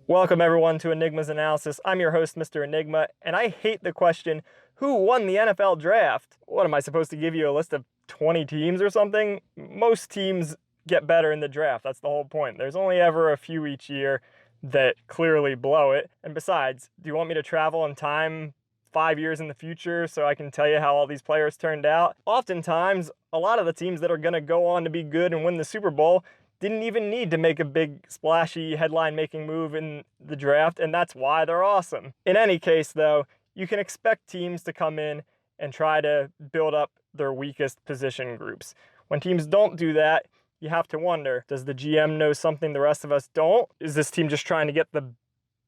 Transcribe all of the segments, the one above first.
Welcome everyone to Enigma's Analysis. I'm your host, Mr. Enigma, and I hate the question, who won the NFL draft? What, am I supposed to give you a list of 20 teams or something? Most teams get better in the draft. That's the whole point. There's only ever a few each year that clearly blow it. And besides, do you want me to travel in time 5 years in the future so I can tell you how all these players turned out? Oftentimes, a lot of the teams that are going to go on to be good and win the Super Bowl didn't even need to make a big splashy headline-making move in the draft, and that's why they're awesome. In any case, though, you can expect teams to come in and try to build up their weakest position groups. When teams don't do that, you have to wonder, does the GM know something the rest of us don't? Is this team just trying to get the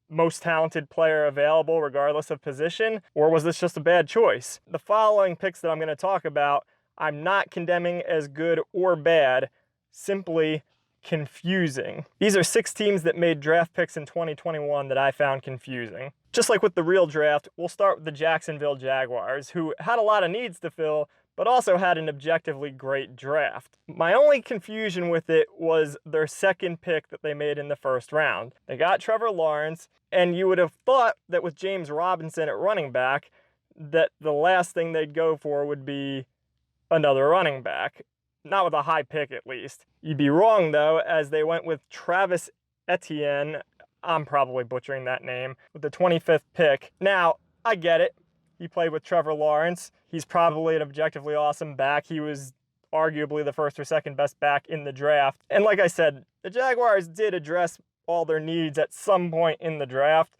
most talented player available regardless of position? Or was this just a bad choice? The following picks that I'm going to talk about, I'm not condemning as good or bad, simply confusing. These are 6 teams that made draft picks in 2021 that I found confusing. Just like with the real draft, we'll start with the Jacksonville Jaguars, who had a lot of needs to fill, but also had an objectively great draft. My only confusion with it was their second pick that they made in the first round. They got Trevor Lawrence, and you would have thought that with James Robinson at running back, that the last thing they'd go for would be another running back. Not with a high pick, at least. You'd be wrong, though, as they went with Travis Etienne. I'm probably butchering that name, with the 25th pick. Now, I get it. He played with Trevor Lawrence. He's probably an objectively awesome back. He was arguably the first or second best back in the draft. And like I said, the Jaguars did address all their needs at some point in the draft,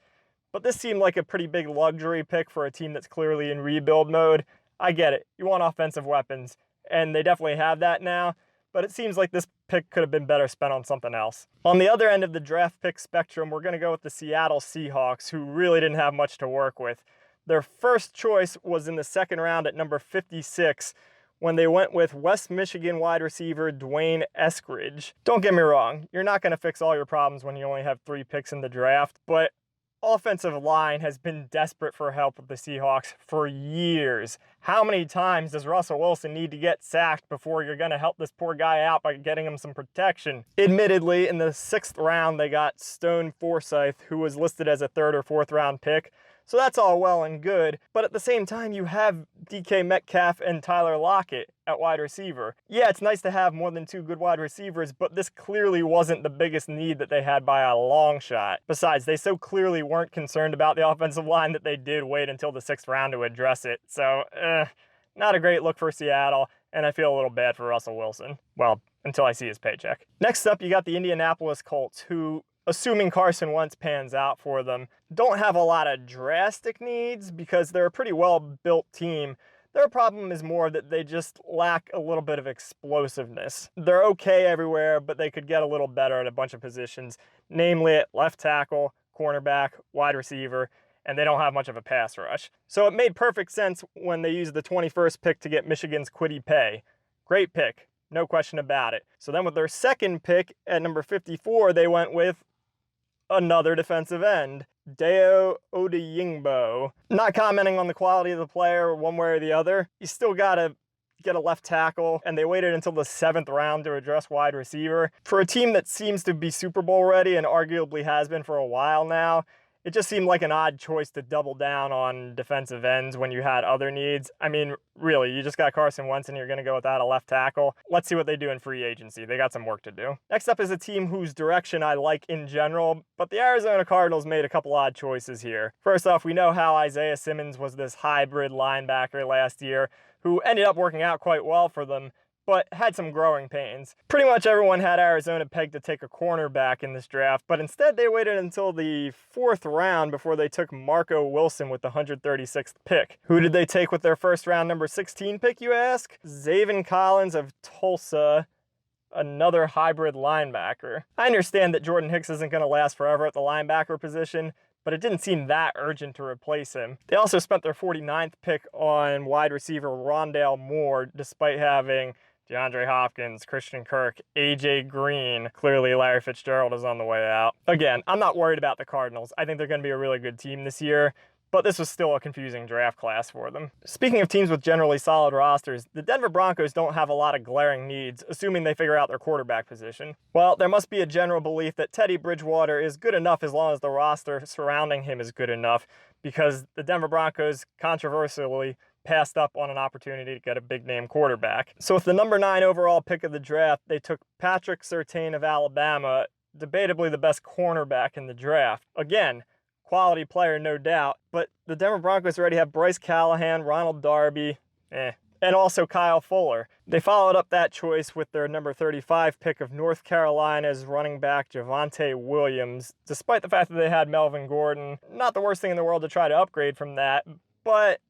but this seemed like a pretty big luxury pick for a team that's clearly in rebuild mode. I get it. You want offensive weapons, and they definitely have that now, but it seems like this pick could have been better spent on something else. On the other end of the draft pick spectrum, we're going to go with the Seattle Seahawks, who really didn't have much to work with. Their first choice was in the second round at number 56, when they went with West Michigan wide receiver Dwayne Eskridge. Don't get me wrong, you're not going to fix all your problems when you only have 3 picks in the draft, but offensive line has been desperate for help with the Seahawks for years. How many times does Russell Wilson need to get sacked before you're going to help this poor guy out by getting him some protection? Admittedly, in the 6th round, they got Stone Forsythe, who was listed as a 3rd or 4th round pick. So that's all well and good, but at the same time, you have DK Metcalf and Tyler Lockett at wide receiver. Yeah, it's nice to have more than 2 good wide receivers, but this clearly wasn't the biggest need that they had by a long shot. Besides, they so clearly weren't concerned about the offensive line that they did wait until the 6th round to address it. So, not a great look for Seattle, and I feel a little bad for Russell Wilson. Well, until I see his paycheck. Next up, you got the Indianapolis Colts, who, assuming Carson Wentz pans out for them, don't have a lot of drastic needs because they're a pretty well-built team. Their problem is more that they just lack a little bit of explosiveness. They're okay everywhere, but they could get a little better at a bunch of positions, namely at left tackle, cornerback, wide receiver, and they don't have much of a pass rush. So it made perfect sense when they used the 21st pick to get Michigan's Kwity Paye. Great pick, no question about it. So then with their second pick at number 54, they went with another defensive end, Dayo Odeyingbo. Not commenting on the quality of the player one way or the other. You still got to get a left tackle, and they waited until the 7th round to address wide receiver. For a team that seems to be Super Bowl ready and arguably has been for a while now, it just seemed like an odd choice to double down on defensive ends when you had other needs. I mean, really, you just got Carson Wentz and you're going to go without a left tackle. Let's see what they do in free agency. They got some work to do. Next up is a team whose direction I like in general, but the Arizona Cardinals made a couple odd choices here. First off, we know how Isaiah Simmons was this hybrid linebacker last year who ended up working out quite well for them, but had some growing pains. Pretty much everyone had Arizona pegged to take a cornerback in this draft, but instead they waited until the 4th round before they took Marco Wilson with the 136th pick. Who did they take with their first round number 16 pick, you ask? Zaven Collins of Tulsa, another hybrid linebacker. I understand that Jordan Hicks isn't going to last forever at the linebacker position, but it didn't seem that urgent to replace him. They also spent their 49th pick on wide receiver Rondale Moore, despite having DeAndre Hopkins, Christian Kirk, AJ Green. Clearly, Larry Fitzgerald is on the way out. Again, I'm not worried about the Cardinals. I think they're going to be a really good team this year, but this was still a confusing draft class for them. Speaking of teams with generally solid rosters, the Denver Broncos don't have a lot of glaring needs, assuming they figure out their quarterback position. Well, there must be a general belief that Teddy Bridgewater is good enough as long as the roster surrounding him is good enough, because the Denver Broncos controversially passed up on an opportunity to get a big-name quarterback. So with the number 9 overall pick of the draft, they took Patrick Surtain of Alabama, debatably the best cornerback in the draft. Again, quality player, no doubt, but the Denver Broncos already have Bryce Callahan, Ronald Darby, and also Kyle Fuller. They followed up that choice with their number 35 pick of North Carolina's running back Javonte Williams, despite the fact that they had Melvin Gordon. Not the worst thing in the world to try to upgrade from that, but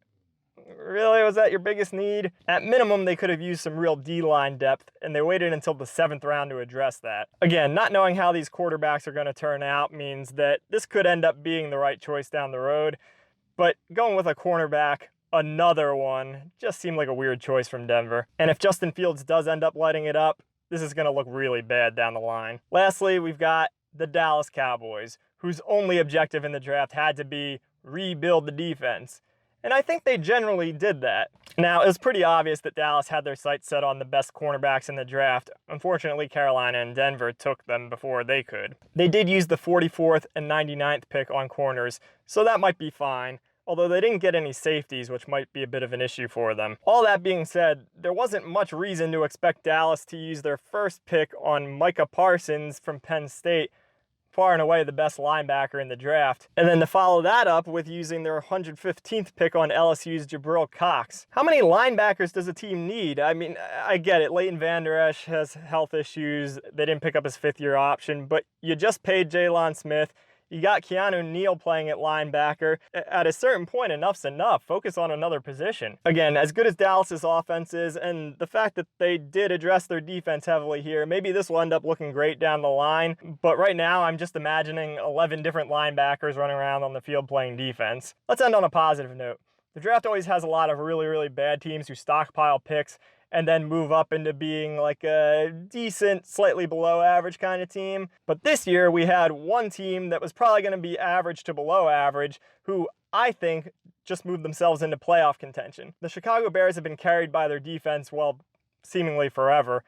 really, was that your biggest need? At minimum, they could have used some real D-line depth, and they waited until the 7th round to address that. Again, not knowing how these quarterbacks are going to turn out means that this could end up being the right choice down the road, but going with a cornerback, another one, just seemed like a weird choice from Denver. And if Justin Fields does end up lighting it up, this is going to look really bad down the line. Lastly, we've got the Dallas Cowboys, whose only objective in the draft had to be rebuild the defense. And I think they generally did that. Now, it was pretty obvious that Dallas had their sights set on the best cornerbacks in the draft. Unfortunately, Carolina and Denver took them before they could. They did use the 44th and 99th pick on corners, so that might be fine, although they didn't get any safeties, which might be a bit of an issue for them. All that being said, there wasn't much reason to expect Dallas to use their first pick on Micah Parsons from Penn State, far and away the best linebacker in the draft, and then to follow that up with using their 115th pick on LSU's Jabril Cox. How many linebackers does a team need? I mean, I get it, Leighton Vander Esch has health issues, they didn't pick up his 5th-year option, but you just paid Jalen Smith, you got Keanu Neal playing at linebacker. At a certain point, enough's enough. Focus on another position. Again, as good as Dallas's offense is, and the fact that they did address their defense heavily here, maybe this will end up looking great down the line. But right now, I'm just imagining 11 different linebackers running around on the field playing defense. Let's end on a positive note. The draft always has a lot of really, really bad teams who stockpile picks and then move up into being like a decent, slightly below average kind of team. But this year we had one team that was probably going to be average to below average, who I think just moved themselves into playoff contention. The Chicago Bears have been carried by their defense, well, seemingly forever,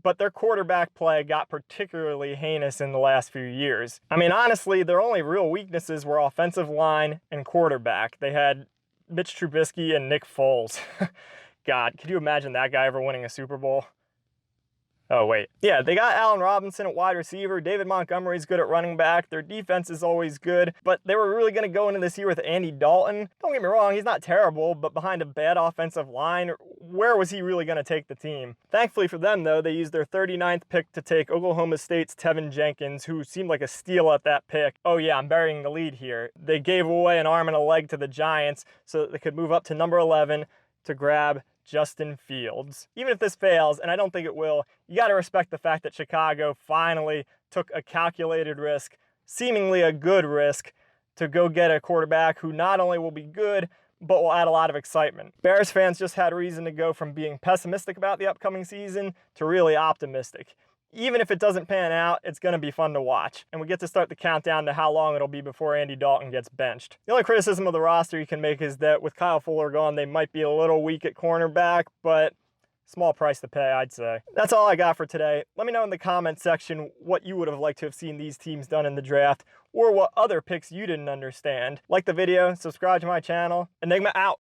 but their quarterback play got particularly heinous in the last few years. I mean, honestly, their only real weaknesses were offensive line and quarterback. They had Mitch Trubisky and Nick Foles. God, could you imagine that guy ever winning a Super Bowl? Oh, wait. Yeah, they got Allen Robinson at wide receiver. David Montgomery's good at running back. Their defense is always good. But they were really going to go into this year with Andy Dalton. Don't get me wrong, he's not terrible, but behind a bad offensive line, where was he really going to take the team? Thankfully for them, though, they used their 39th pick to take Oklahoma State's Tevin Jenkins, who seemed like a steal at that pick. Oh yeah, I'm burying the lead here. They gave away an arm and a leg to the Giants so that they could move up to number 11 to grab Justin Fields. Even if this fails, and I don't think it will, you got to respect the fact that Chicago finally took a calculated risk, seemingly a good risk, to go get a quarterback who not only will be good, but will add a lot of excitement. Bears fans just had reason to go from being pessimistic about the upcoming season to really optimistic. Even if it doesn't pan out, it's going to be fun to watch. And we get to start the countdown to how long it'll be before Andy Dalton gets benched. The only criticism of the roster you can make is that with Kyle Fuller gone, they might be a little weak at cornerback, but small price to pay, I'd say. That's all I got for today. Let me know in the comments section what you would have liked to have seen these teams done in the draft, or what other picks you didn't understand. Like the video, subscribe to my channel. Enigma out.